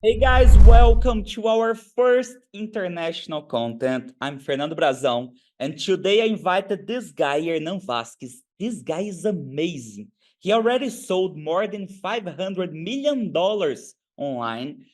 Hey guys, welcome to our first international content. I'm Fernando Brasão, and today I invited this guy, Hernan Vasquez. This guy is amazing. He already sold more than $500 million online.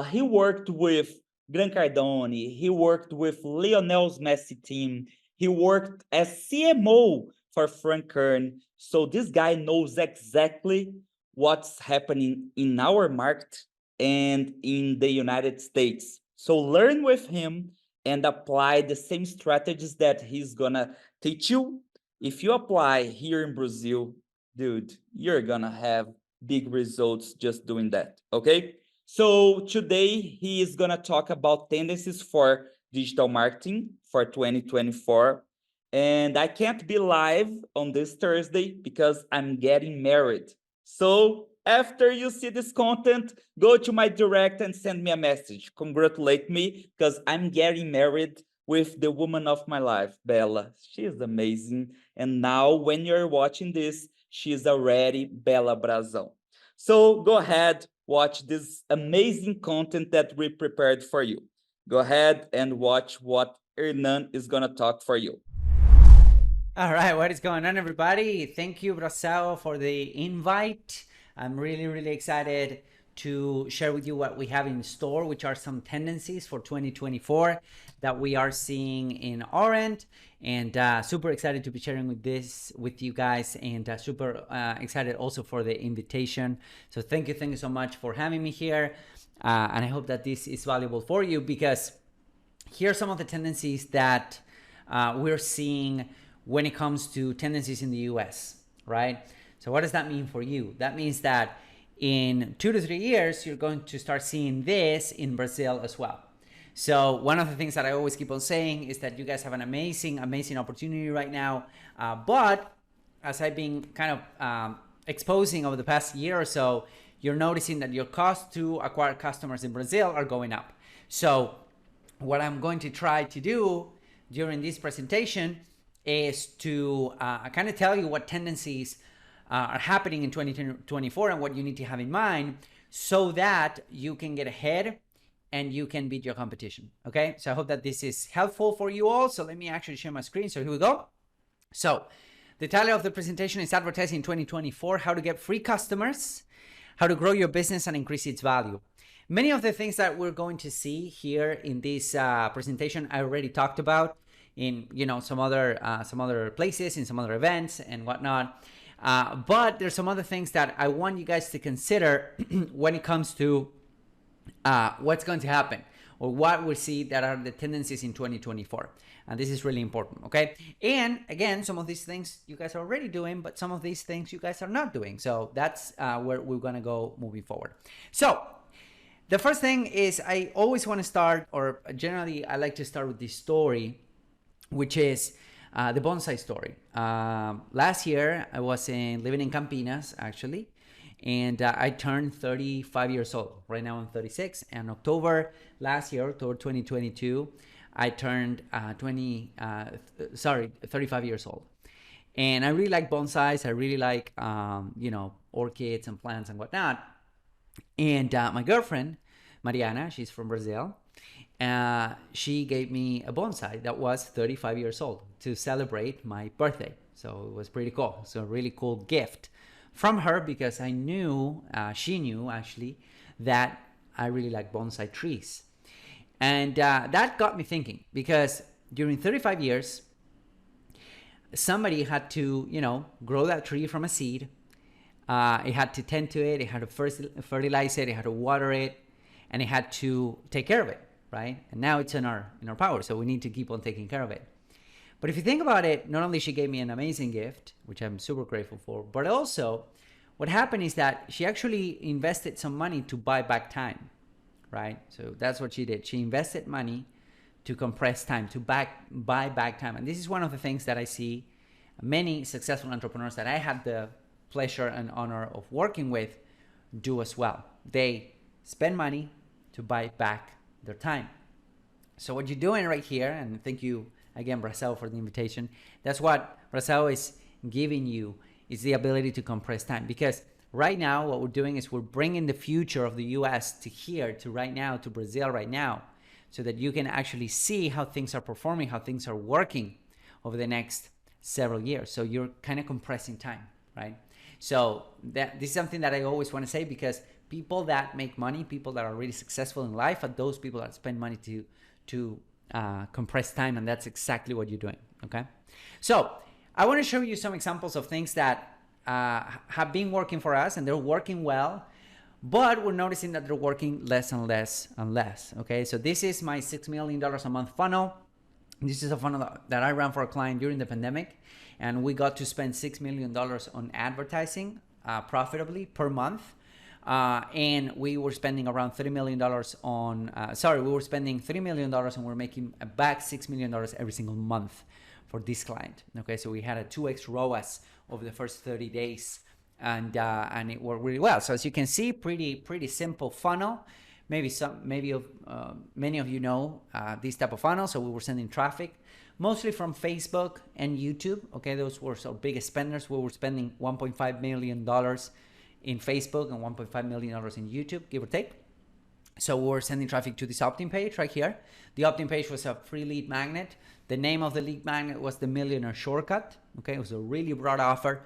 He worked with Gran Cardone, he worked with Lionel's Messi team, he worked as CMO for Frank Kern. So this guy knows exactly what's happening in our market and in the United States. So learn with him and apply the same strategies that he's gonna teach you. If you apply here in Brazil, dude, you're gonna have big results just doing that. Okay. So today he is gonna talk about tendencies for digital marketing for 2024. And I can't be live on this Thursday because I'm getting married. So after you see this content, go to my direct and send me a message. Congratulate me because I'm getting married with the woman of my life, Bella. She is amazing. And now, when you're watching this, she's already Bella Brasão. So go ahead, watch this amazing content that we prepared for you. Go ahead and watch what Hernan is going to talk for you. All right, what is going on, everybody? Thank you, Brasão, for the invite. I'm really excited to share with you what we have in store, which are some tendencies for 2024 that we are seeing in our end, and super excited to be sharing with you guys, and super excited also for the invitation. So thank you so much for having me here, and I hope that this is valuable for you, because here are some of the tendencies that we're seeing when it comes to tendencies in the US, right? So what does that mean for you? That means that in 2 to 3 years, you're going to start seeing this in Brazil as well. So one of the things that I always keep on saying is that you guys have an amazing opportunity right now. But as I've been kind of exposing over the past year or so, you're noticing that your costs to acquire customers in Brazil are going up. So what I'm going to try to do during this presentation is to kind of tell you what tendencies are happening in 2024 and what you need to have in mind so that you can get ahead and you can beat your competition. Okay, so I hope that this is helpful for you all. So let me actually share my screen. So here we go. So the title of the presentation is Advertising 2024, How to Get Free Customers, How to Grow Your Business and Increase Its Value. Many of the things that we're going to see here in this presentation I already talked about in some other places, in some other events and whatnot. But there's some other things that I want you guys to consider when it comes to what's going to happen or what we see that are the tendencies in 2024. And this is really important, okay? And again, some of these things you guys are already doing, but some of these things you guys are not doing. So that's where we're gonna go moving forward. So the first thing is I always want to start, or generally I like to start with this story, which is the bonsai story. Last year, I was living in Campinas, actually, and I turned 35 years old. Right now, I'm 36. And October last year, October 2022, I turned 35 years old. And I really like bonsais. I really like, orchids and plants and whatnot. And my girlfriend, Mariana, she's from Brazil. She gave me a bonsai that was 35 years old to celebrate my birthday. So it was pretty cool. So a really cool gift from her, because I knew, she knew actually, that I really like bonsai trees. And that got me thinking, because during 35 years, somebody had to, grow that tree from a seed. It had to tend to it. It had to first fertilize it. It had to water it, and it had to take care of it. Right? And now it's in our power, so we need to keep on taking care of it. But if you think about it, not only she gave me an amazing gift, which I'm super grateful for, but also what happened is that she actually invested some money to buy back time, right? So that's what she did. She invested money to compress time, to buy back time. And this is one of the things that I see many successful entrepreneurs that I had the pleasure and honor of working with do as well. They spend money to buy back their time. So what you're doing right here, and thank you again, Brasão, for the invitation. That's what Brasão is giving you, is the ability to compress time. Because right now, what we're doing is we're bringing the future of the US to here, to right now, to Brazil right now, so that you can actually see how things are performing, how things are working over the next several years. So you're kind of compressing time, right? So this is something that I always want to say, because people that make money, people that are really successful in life, are those people that spend money to compress time, and that's exactly what you're doing, okay? So I want to show you some examples of things that have been working for us, and they're working well, but we're noticing that they're working less and less and less, okay? So this is my $6 million a month funnel. This is a funnel that I ran for a client during the pandemic, and we got to spend $6 million on advertising profitably per month. And we were spending around $3 million on, we were spending $3 million and we're making back $6 million every single month for this client. Okay, so we had a 2x ROAS over the first 30 days, and it worked really well. So as you can see, pretty simple funnel. Many of you know this type of funnel. So we were sending traffic mostly from Facebook and YouTube. Okay, those were our biggest spenders. We were spending $1.5 million in Facebook and $1.5 million in YouTube, give or take. So we're sending traffic to this opt-in page right here. The opt-in page was a free lead magnet. The name of the lead magnet was the Millionaire Shortcut. Okay, it was a really broad offer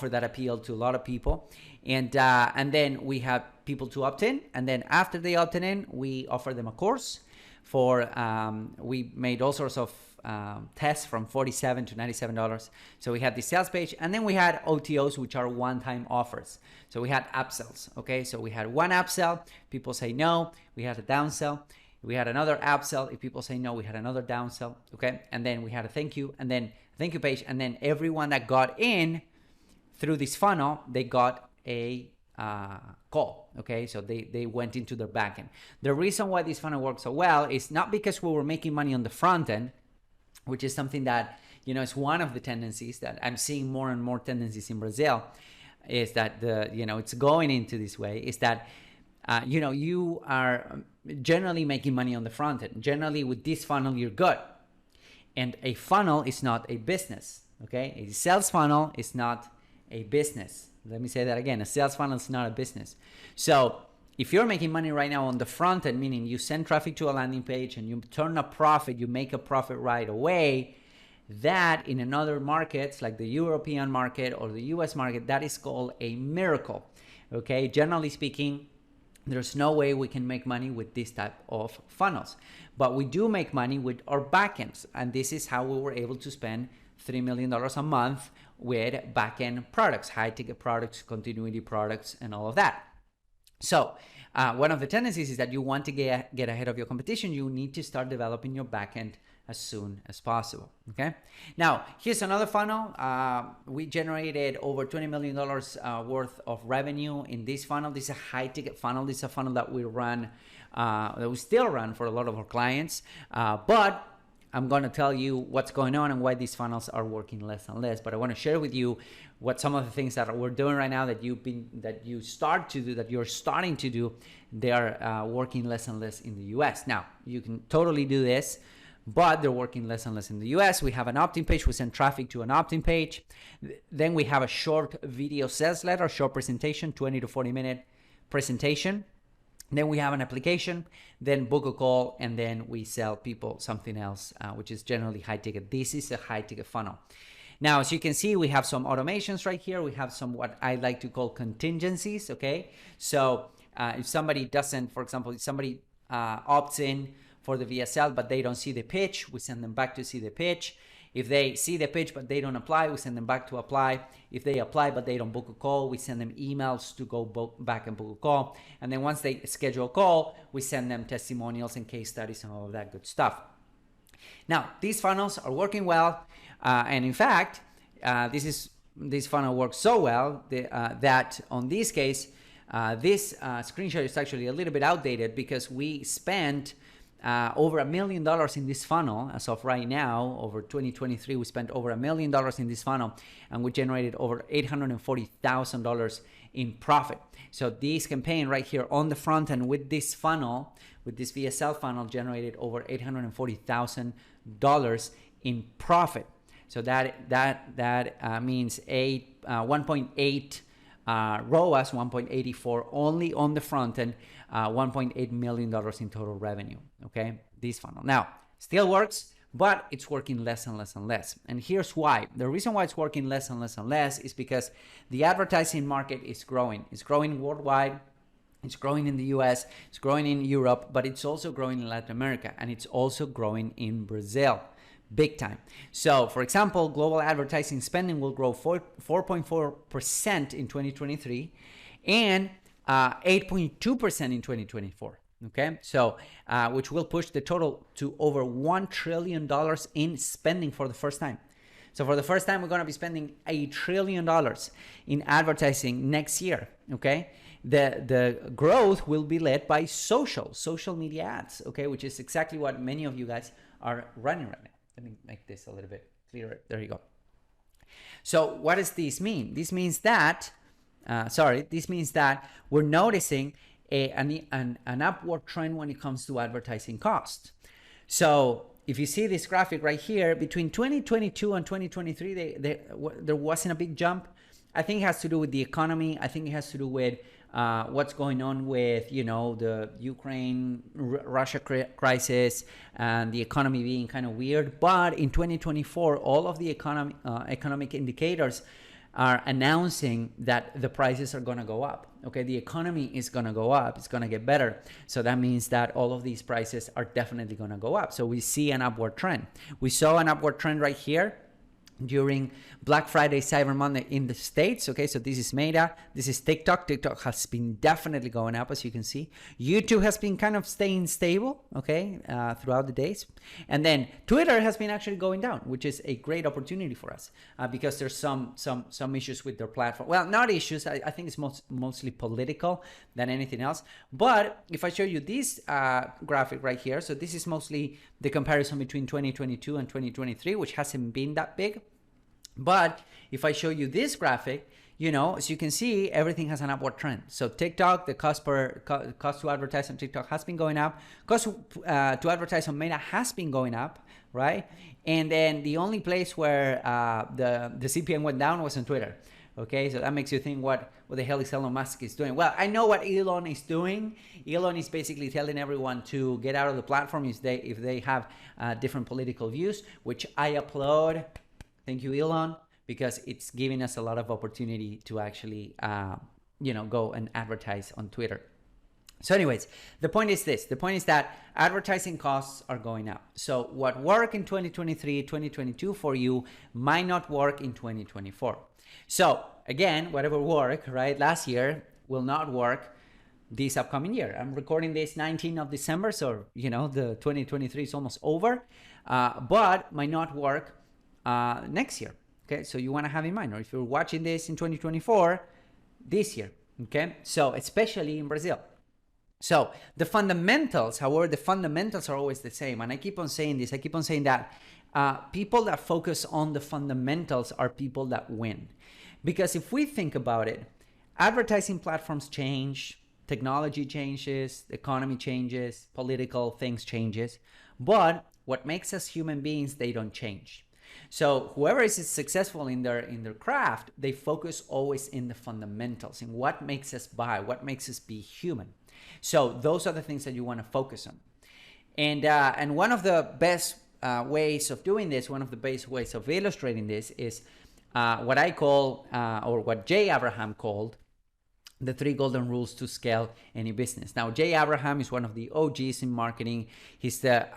that appealed to a lot of people. And then we had people to opt in. And then after they opted in, we offered them a course for, we made all sorts of tests from $47 to $97. So we had the sales page, and then we had OTOs, which are one-time offers. So we had upsells. Okay, so we had one upsell, people say no, we had a downsell. We had another upsell. If people say no, we had another downsell. Okay, and then we had a thank you, and then a thank you page, and then everyone that got in through this funnel, they got a call. Okay, so they went into their backend. The reason why this funnel works so well is not because we were making money on the front end, which is something that, you know, is one of the tendencies that I'm seeing more and more tendencies in Brazil, is that it's going into this way, is that you are generally making money on the front end. Generally with this funnel, you're good. And a funnel is not a business. Okay, a sales funnel is not a business. Let me say that again. A sales funnel is not a business. So if you're making money right now on the front end, meaning you send traffic to a landing page and you turn a profit, you make a profit right away, that in another markets like the European market or the US market, that is called a miracle. Okay, generally speaking, there's no way we can make money with this type of funnels, but we do make money with our backends, and this is how we were able to spend $3 million a month with backend products, high ticket products, continuity products, and all of that. So one of the tendencies is that you want to get ahead of your competition. You need to start developing your backend as soon as possible. Okay. Now here's another funnel. We generated over $20 million worth of revenue in this funnel. This is a high ticket funnel. This is a funnel that we run, that we still run for a lot of our clients. But I'm going to tell you what's going on and why these funnels are working less and less. But I want to share with you what some of the things that we're doing right now that you're starting to do, they are working less and less in the US. Now, you can totally do this, but they're working less and less in the US. We have an opt-in page. We send traffic to an opt-in page. Then we have a short video sales letter, short presentation, 20 to 40 minute presentation. Then we have an application, then book a call, and then we sell people something else, which is generally high ticket. This is a high ticket funnel. Now, as you can see, we have some automations right here. We have some what I like to call contingencies, okay? So if somebody doesn't, for example, if somebody opts in for the VSL, but they don't see the pitch, we send them back to see the pitch. If they see the pitch, but they don't apply, we send them back to apply. If they apply, but they don't book a call, we send them emails to go back and book a call. And then once they schedule a call, we send them testimonials and case studies and all of that good stuff. Now, these funnels are working well. And in fact, this funnel works so well that on this case, this screenshot is actually a little bit outdated because we spent over $1 million in this funnel as of right now. Over 2023, we spent over $1 million in this funnel, and we generated over $840,000 in profit. So this campaign right here on the front end with this funnel, with this VSL funnel, generated over $840,000 in profit. So that means 1.8 ROAS 1.84 only on the front end, $1.8 million in total revenue. Okay, this funnel now still works, but it's working less and less and less. And here's why. The reason why it's working less and less and less is because the advertising market is growing. It's growing worldwide. It's growing in the US, it's growing in Europe, but it's also growing in Latin America, and it's also growing in Brazil, big time. So, for example, global advertising spending will grow 4.4% in 2023 and 8.2% in 2024. Okay, so which will push the total to over $1 trillion in spending for the first time. So for the first time, we're going to be spending $1 trillion in advertising next year. Okay, the growth will be led by social media ads. Okay, which is exactly what many of you guys are running right now. Let me make this a little bit clearer. There you go. So what does this mean? This means that, this means that we're noticing an upward trend when it comes to advertising costs. So if you see this graphic right here, between 2022 and 2023, there wasn't a big jump. I think it has to do with the economy. I think it has to do with what's going on with, the Ukraine-Russia crisis and the economy being kind of weird. But in 2024, all of the economic indicators are announcing that the prices are going to go up. Okay, the economy is going to go up. It's going to get better. So that means that all of these prices are definitely going to go up. So we see an upward trend. We saw an upward trend right here during Black Friday, Cyber Monday in the States. Okay, so this is Meta, this is TikTok. TikTok has been definitely going up, as you can see. YouTube has been kind of staying stable, okay, throughout the days. And then Twitter has been actually going down, which is a great opportunity for us because there's some issues with their platform. Well, not issues. I think it's mostly political than anything else. But if I show you this graphic right here, so this is mostly the comparison between 2022 and 2023, which hasn't been that big. But if I show you this graphic, as you can see, everything has an upward trend. So TikTok, the cost to advertise on TikTok has been going up. Cost to advertise on Meta has been going up, right? And then the only place where the CPM went down was on Twitter. Okay, so that makes you think what the hell is Elon Musk is doing? Well, I know what Elon is doing. Elon is basically telling everyone to get out of the platform if they have different political views, which I applaud. Thank you, Elon, because it's giving us a lot of opportunity to actually, go and advertise on Twitter. So anyways, the point is this. The point is that advertising costs are going up. So what worked in 2023, 2022 for you might not work in 2024. So again, whatever worked, right, last year will not work this upcoming year. I'm recording this 19th of December, so, the 2023 is almost over, but might not work next year. Okay, so you want to have in mind, or if you're watching this in 2024, this year. Okay, so especially in Brazil. So the fundamentals, however, the fundamentals are always the same. And I keep on saying this. I keep on saying that people that focus on the fundamentals are people that win. Because if we think about it, advertising platforms change, technology changes, the economy changes, political things changes. But what makes us human beings, they don't change. So whoever is successful in their craft, they focus always in the fundamentals, in what makes us buy, what makes us be human. So those are the things that you want to focus on. And one of the best ways of doing this, one of the best ways of illustrating this is what I call, or what Jay Abraham called, the 3 golden rules to scale any business. Now, Jay Abraham is one of the OGs in marketing. He's the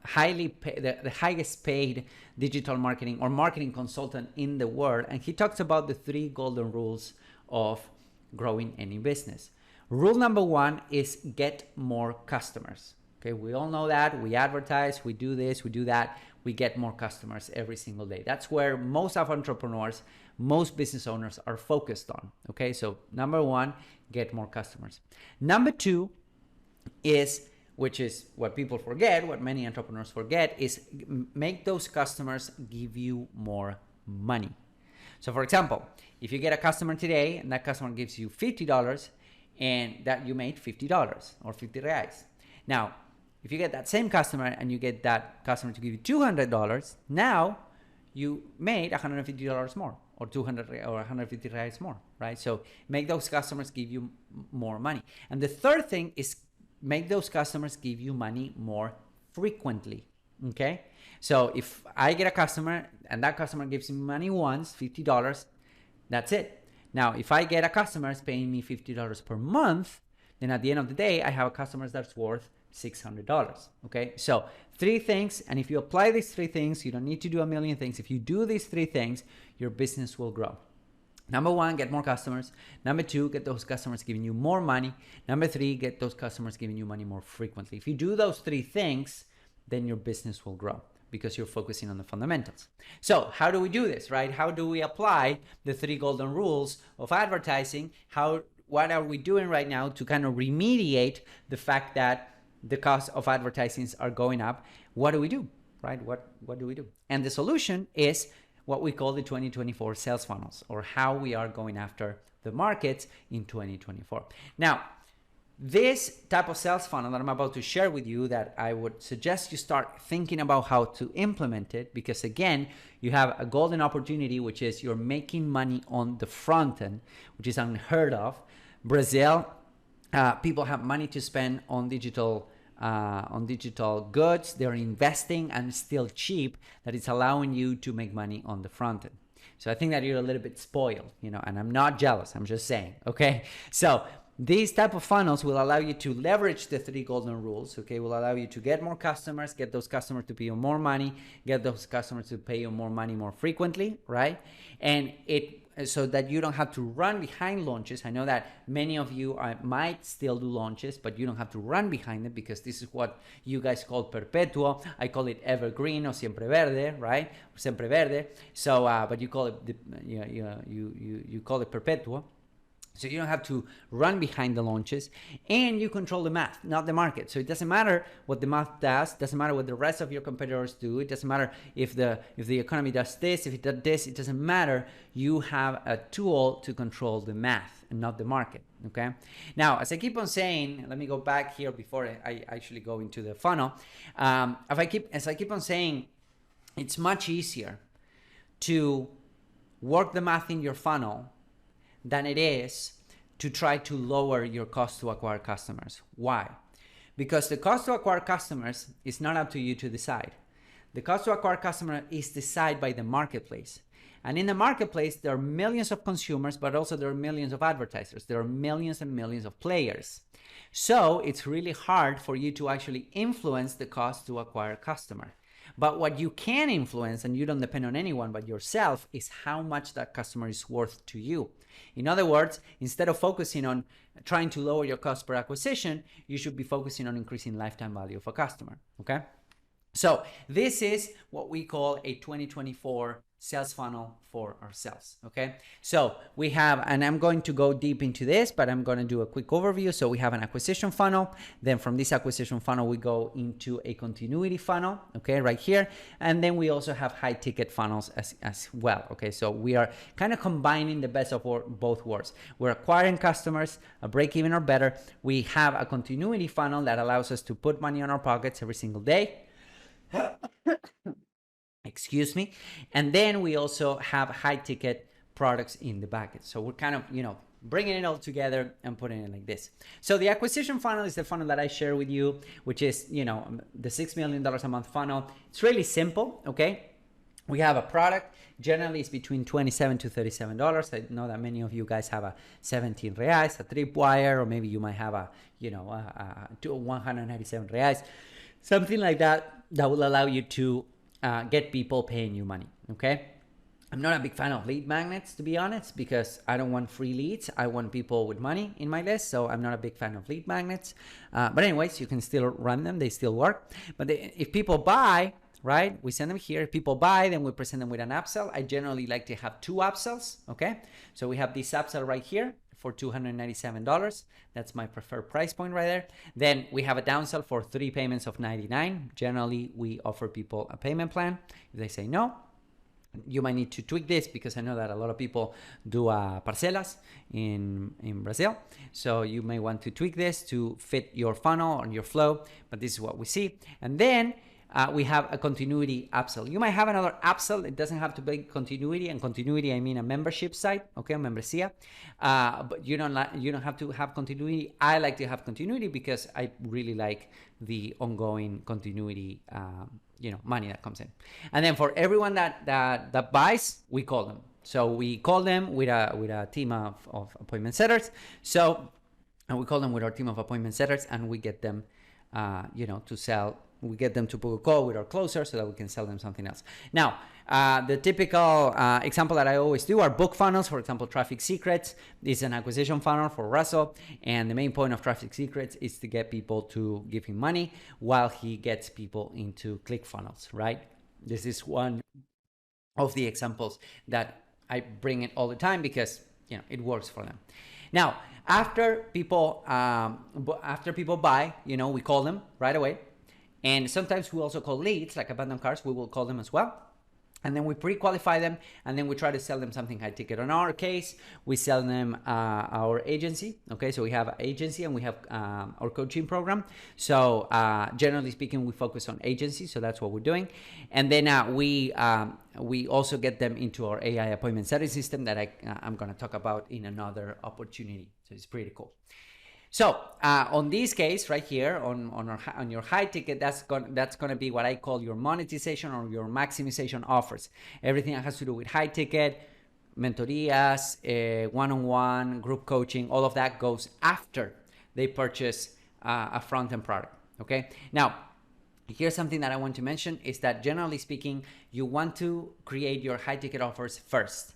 highest paid digital marketing or marketing consultant in the world. And he talks about the 3 golden rules of growing any business. Rule number 1 is get more customers. Okay, we all know that. We advertise, we do this, we do that. We get more customers every single day. That's where most of entrepreneurs, most business owners are focused on. Okay, so number 1, get more customers. Number 2 is, which is what people forget, what many entrepreneurs forget, is make those customers give you more money. So for example, if you get a customer today and that customer gives you $50 and that you made $50 or 50 reais. Now, if you get that same customer and you get that customer to give you $200, now you made $150 more. or 200 or 150 reais more, right? So make those customers give you more money. And the third thing is make those customers give you money more frequently, okay? So if I get a customer and that customer gives me money once, $50, that's it. Now, if I get a customer paying me $50 per month, then at the end of the day, I have a customer that's worth $600, okay? So 3 things, and if you apply these 3 things, you don't need to do a million things. If you do these 3 things, your business will grow. Number 1, get more customers. Number 2, get those customers giving you more money. Number 3, get those customers giving you money more frequently. If you do those 3 things, then your business will grow because you're focusing on the fundamentals. So how do we do this, right? How do we apply the 3 golden rules of advertising? What are we doing right now to kind of remediate the fact that the cost of advertising are going up? What do we do, right? What do we do? And the solution is what we call the 2024 sales funnels, or how we are going after the markets in 2024. Now, this type of sales funnel that I'm about to share with you, that I would suggest you start thinking about how to implement it, because again, you have a golden opportunity, which is you're making money on the front end, which is unheard of. Brazil, people have money to spend on digital goods. They're investing, and it's still cheap, that it's allowing you to make money on the front end. So I think that you're a little bit spoiled, and I'm not jealous. I'm just saying, okay? So these type of funnels will allow you to leverage the 3 golden rules, okay? Will allow you to get more customers, get those customers to pay you more money, get those customers to pay you more money more frequently, right? And so that you don't have to run behind launches. I know that many of you might still do launches, but you don't have to run behind it, because this is what you guys call perpetuo. I call it evergreen or siempre verde, right? Siempre verde. So, but you call it you call it perpetuo. So you don't have to run behind the launches, and you control the math, not the market. So it doesn't matter what the math does, doesn't matter what the rest of your competitors do, it doesn't matter if the economy does this, if it does this, it doesn't matter. You have a tool to control the math and not the market, okay? Now, as I keep on saying, let me go back here before I actually go into the funnel. As I keep on saying, it's much easier to work the math in your funnel than it is to try to lower your cost to acquire customers. Why? Because the cost to acquire customers is not up to you to decide. The cost to acquire customer is decided by the marketplace. And in the marketplace, there are millions of consumers, but also there are millions of advertisers. There are millions and millions of players. So it's really hard for you to actually influence the cost to acquire a customer. But what you can influence, and you don't depend on anyone but yourself, is how much that customer is worth to you. In other words, instead of focusing on trying to lower your cost per acquisition, you should be focusing on increasing lifetime value of a customer, okay? So this is what we call a 2024 sales funnel for ourselves, okay? So we have, and I'm going to go deep into this, but I'm going to do a quick overview. So we have an acquisition funnel. Then from this acquisition funnel, we go into a continuity funnel, okay, right here. And then we also have high ticket funnels as well, okay? So we are kind of combining the best of both worlds. We're acquiring customers, a break even or better. We have a continuity funnel that allows us to put money in our pockets every single day. Excuse me. And then we also have high ticket products in the bucket. So we're kind of, bringing it all together and putting it like this. So the acquisition funnel is the funnel that I share with you, which is, the $6 million a month funnel. It's really simple. Okay. We have a product. Generally, it's between $27 to $37. I know that many of you guys have a 17 reais, a tripwire, or maybe you might have a 197 reais, something like that will allow you to get people paying you money, okay? I'm not a big fan of lead magnets, to be honest, because I don't want free leads. I want people with money in my list, so I'm not a big fan of lead magnets. But anyways, you can still run them. They still work. But if people buy, right, we send them here. If people buy, then we present them with an upsell. I generally like to have 2 upsells, okay? So we have this upsell right here for $297. That's my preferred price point right there. Then we have a downsell for 3 payments of $99. Generally, we offer people a payment plan. If they say no, you might need to tweak this, because I know that a lot of people do parcelas in Brazil. So you may want to tweak this to fit your funnel or your flow, but this is what we see. And then we have a continuity upsell. You might have another upsell. It doesn't have to be continuity, and continuity, I mean a membership site, okay, membresía. But you don't have to have continuity. I like to have continuity because I really like the ongoing continuity, money that comes in. And then for everyone that buys, we call them. So we call them with a team of appointment setters. And we call them with our team of appointment setters, and we get them, to sell. We get them to book a call with our closer so that we can sell them something else. Now, the typical example that I always do are book funnels. For example, Traffic Secrets is an acquisition funnel for Russell. And the main point of Traffic Secrets is to get people to give him money while he gets people into ClickFunnels, right? This is one of the examples that I bring it all the time because, it works for them. Now, after people buy, we call them right away. And sometimes we also call leads, like abandoned carts, we will call them as well. And then we pre-qualify them, and then we try to sell them something high ticket. In our case, we sell them our agency. Okay, so we have an agency and we have our coaching program. So generally speaking, we focus on agency. So that's what we're doing. And then we also get them into our AI appointment setting system that I'm going to talk about in another opportunity. So it's pretty cool. So on this case right here, on your high ticket, that's gonna be what I call your monetization or your maximization offers. Everything that has to do with high ticket, mentorías, one-on-one, group coaching, all of that goes after they purchase a front-end product. Okay. Now, here's something that I want to mention is that generally speaking, you want to create your high ticket offers first.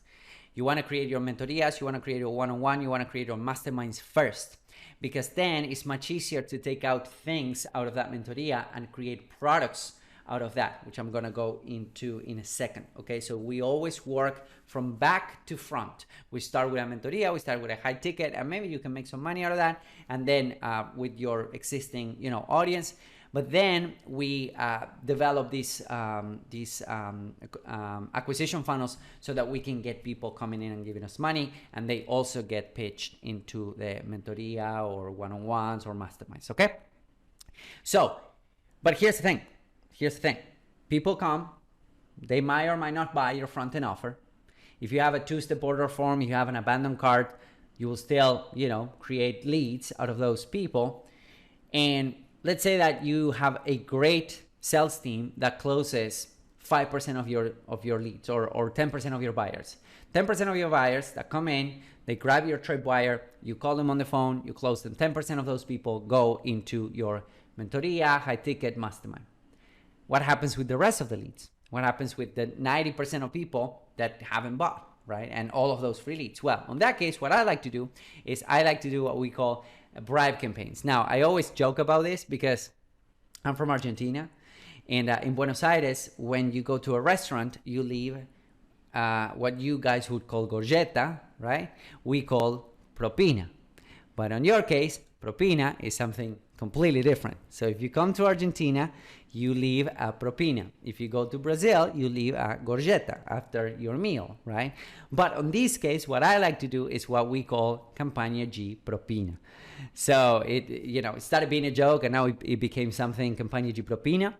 You want to create your mentorías, you want to create your one-on-one, you want to create your masterminds first. Because then it's much easier to take out things out of that mentoría and create products out of that, which I'm going to go into in a second. Okay, so we always work from back to front. We start with a mentoría, we start with a high ticket, and maybe you can make some money out of that. And then with your existing, audience. But then we develop these acquisition funnels so that we can get people coming in and giving us money, and they also get pitched into the mentoría or one-on-ones or masterminds. Okay. So, but here's the thing. People come, they might or might not buy your front-end offer. If you have a two-step order form, you have an abandoned cart, you will still, create leads out of those people. And let's say that you have a great sales team that closes 5% of your leads or 10% of your buyers. 10% of your buyers that come in, they grab your tripwire, you call them on the phone, you close them. 10% of those people go into your mentoría, high ticket, mastermind. What happens with the rest of the leads? What happens with the 90% of people that haven't bought, right? And all of those free leads. Well, in that case, what I like to do is I like to do what we call bribe campaigns. Now, I always joke about this because I'm from Argentina, and in Buenos Aires, when you go to a restaurant, you leave what you guys would call gorjeta, right? We call propina. But in your case, propina is something completely different. So if you come to Argentina, you leave a propina. If you go to Brazil, you leave a gorjeta after your meal, right? But in this case, what I like to do is what we call campaña G propina. So it started being a joke, and now it became something, campaña G propina.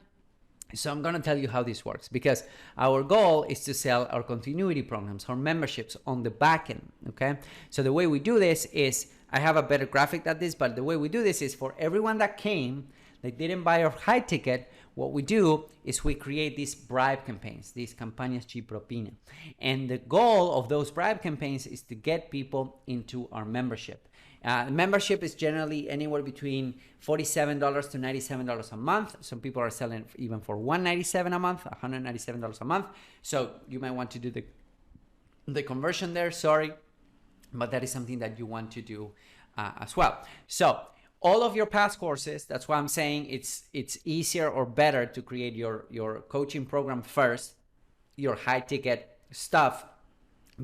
So I'm going to tell you how this works, because our goal is to sell our continuity programs, our memberships on the back end. Okay. So the way we do this is, I have a better graphic than this, but the way we do this is for everyone that came, they didn't buy our high ticket. What we do is we create these bribe campaigns, these campañas G propina. And the goal of those bribe campaigns is to get people into our membership. Membership is generally anywhere between $47 to $97 a month. Some people are selling even for $197 a month, $197 a month. So you might want to do the conversion there, sorry, but that is something that you want to do as well. So all of your past courses, that's why I'm saying it's easier or better to create your coaching program first, your high ticket stuff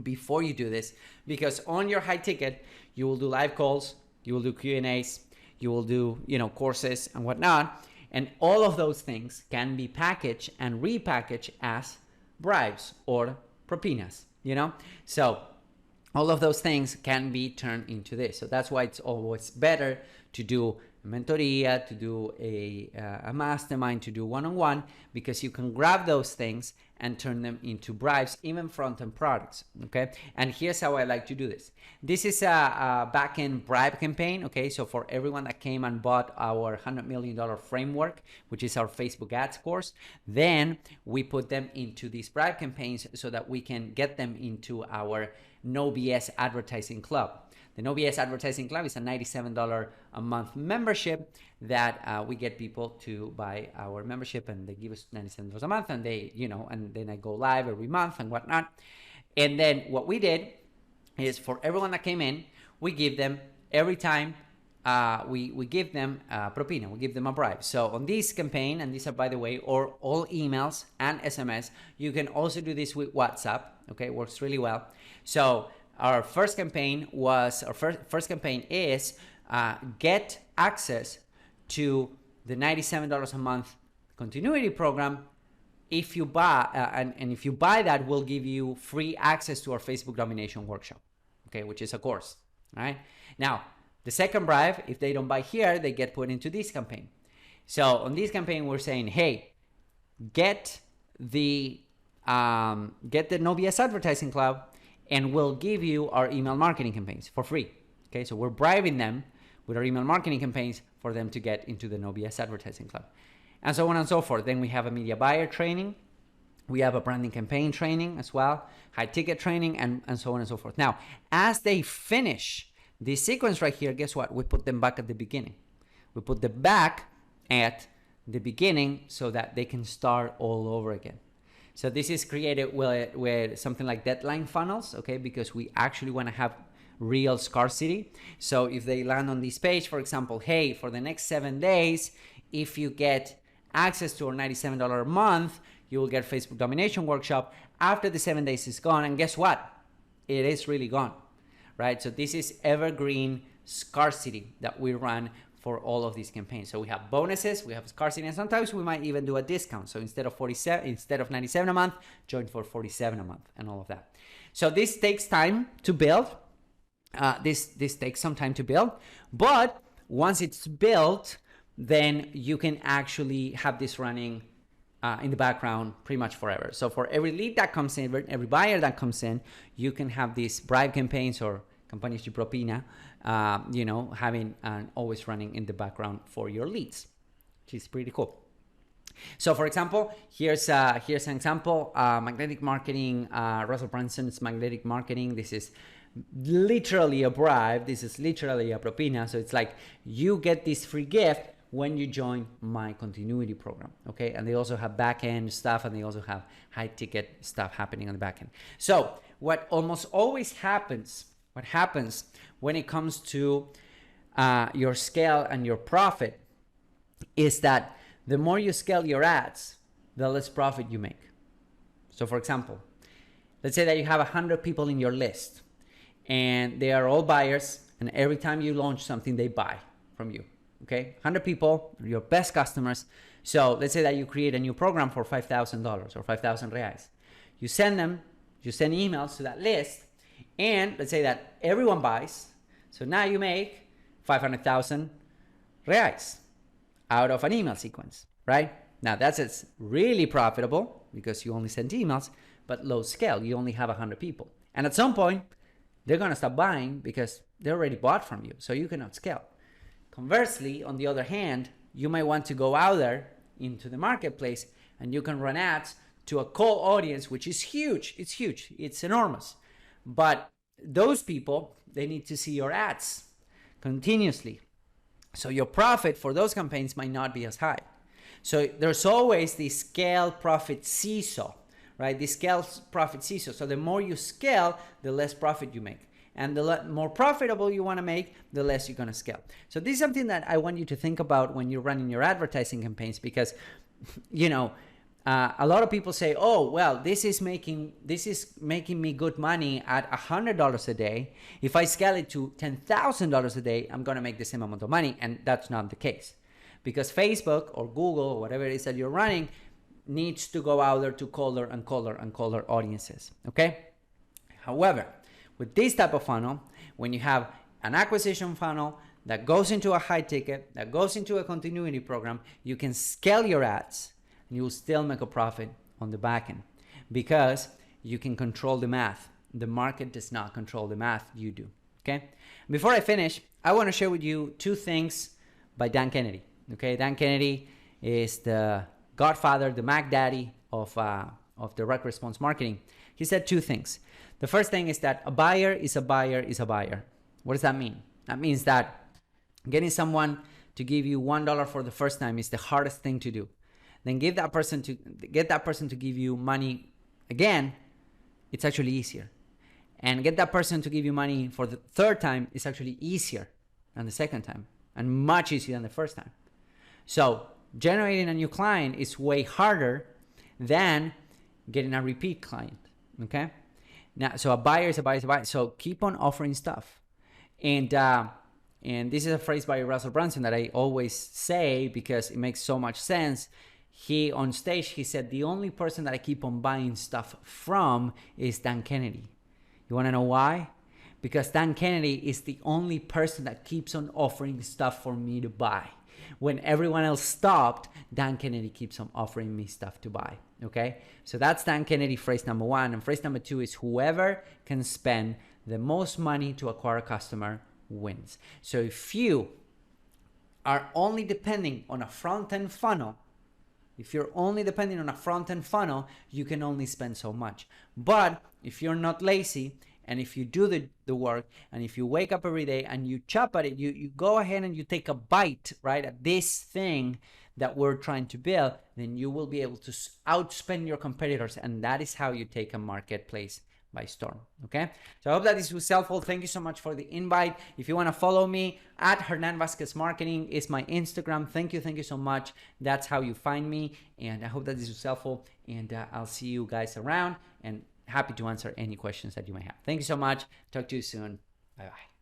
before you do this, because on your high ticket, you will do live calls, you will do Q&As, you will do, courses and whatnot. And all of those things can be packaged and repackaged as bribes or propinas, So all of those things can be turned into this. So that's why it's always better to do mentoria, to do a mastermind, to do one-on-one, because you can grab those things and turn them into bribes, even front-end products, okay? And here's how I like to do this. This is a back-end bribe campaign, okay? So for everyone that came and bought our $100 million framework, which is our Facebook ads course, then we put them into these bribe campaigns so that we can get them into our No BS advertising club. The No BS Advertising Club is a $97 a month membership that we get people to buy our membership, and they give us $97 a month, and they, and then I go live every month and whatnot. And then what we did is, for everyone that came in, we give them every time we give them propina, we give them a bribe. So on this campaign, and these are, by the way, or all emails and SMS, you can also do this with WhatsApp. Okay, it works really well. So our first campaign is get access to the $97 a month continuity program. If you buy and if you buy that, we'll give you free access to our Facebook domination workshop, okay, which is a course. All right. Now, the second bribe, if they don't buy here, they get put into this campaign. So on this campaign, we're saying, hey, get the No BS Advertising Club, and we'll give you our email marketing campaigns for free. Okay, so we're bribing them with our email marketing campaigns for them to get into the No BS Advertising Club, and so on and so forth. Then we have a media buyer training, we have a branding campaign training as well, high ticket training, and so on and so forth. Now, as they finish this sequence right here, guess what? We put them back at the beginning. We put them back at the beginning so that they can start all over again. So this is created with something like deadline funnels, okay? Because we actually want to have real scarcity. So if they land on this page, for example, hey, for the next 7 days, if you get access to our $97 a month, you will get Facebook Domination Workshop. After the 7 days is gone, and guess what? It is really gone, right? So this is evergreen scarcity that we run for all of these campaigns. So we have bonuses, we have scarcity, and sometimes we might even do a discount. So instead of 97 a month, join for 47 a month, and all of that. So this takes time to build. This takes some time to build, but once it's built, then you can actually have this running in the background pretty much forever. So for every lead that comes in, every buyer that comes in, you can have these bribe campaigns or campañas de propina, having and always running in the background for your leads, which is pretty cool. So for example, here's an example, magnetic marketing, Russell Brunson's magnetic marketing. This is literally a bribe. This is literally a propina. So it's like you get this free gift when you join my continuity program, okay? And they also have back-end stuff, and they also have high-ticket stuff happening on the back-end. So what almost always happens, when it comes to your scale and your profit, is that the more you scale your ads, the less profit you make. So for example, let's say that you have 100 people in your list, and they are all buyers, and every time you launch something, they buy from you. Okay, 100 people, your best customers. So let's say that you create a new program for $5,000 or 5,000 reais. You send emails to that list, and let's say that everyone buys. So now you make 500,000 reais out of an email sequence, right? Now it's really profitable because you only send emails, but low scale. You only have 100 people. And at some point, they're going to stop buying because they already bought from you. So you cannot scale. Conversely, on the other hand, you might want to go out there into the marketplace, and you can run ads to a cold audience, which is huge. It's huge. It's enormous. But those people, they need to see your ads continuously. So your profit for those campaigns might not be as high. So there's always the scale profit seesaw, right? The scale profit seesaw. So the more you scale, the less profit you make. And the more profitable you want to make, the less you're going to scale. So this is something that I want you to think about when you're running your advertising campaigns, because, a lot of people say, oh, well, this is making me good money at $100 a day. If I scale it to $10,000 a day, I'm going to make the same amount of money. And that's not the case, because Facebook or Google or whatever it is that you're running needs to go out there to color audiences. Okay. However, with this type of funnel, when you have an acquisition funnel, that goes into a high ticket, that goes into a continuity program, you can scale your ads and you will still make a profit on the back end because you can control the math. The market does not control the math, you do. Okay. Before I finish, I want to share with you 2 things by Dan Kennedy. Okay. Dan Kennedy is the godfather, the Mac Daddy of direct response marketing. He said 2 things. The first thing is that a buyer is a buyer is a buyer. What does that mean? That means that getting someone to give you $1 for the first time is the hardest thing to do. Then get that person to give you money again, it's actually easier. And get that person to give you money for the 3rd time is actually easier than the 2nd time and much easier than the 1st time. So generating a new client is way harder than getting a repeat client. Okay. Now, so a buyer is a buyer is a buyer. So keep on offering stuff. And this is a phrase by Russell Brunson that I always say because it makes so much sense. He on stage, he said, the only person that I keep on buying stuff from is Dan Kennedy. You want to know why? Because Dan Kennedy is the only person that keeps on offering stuff for me to buy. When everyone else stopped, Dan Kennedy keeps on offering me stuff to buy. Okay? So that's Dan Kennedy, phrase number 1. And phrase number 2 is whoever can spend the most money to acquire a customer wins. So if you are only depending on a front-end funnel, you can only spend so much. But if you're not lazy and if you do the work and if you wake up every day and you chop at it, you go ahead and you take a bite, right, at this thing that we're trying to build, then you will be able to outspend your competitors. And that is how you take a marketplace by storm. Okay, so I hope that this was helpful. Thank you so much for the invite. If you want to follow me, at Hernan Vasquez Marketing is my Instagram. Thank you so much. That's how you find me. And I hope that this was helpful. And I'll see you guys around and happy to answer any questions that you may have. Thank you so much. Talk to you soon. Bye bye.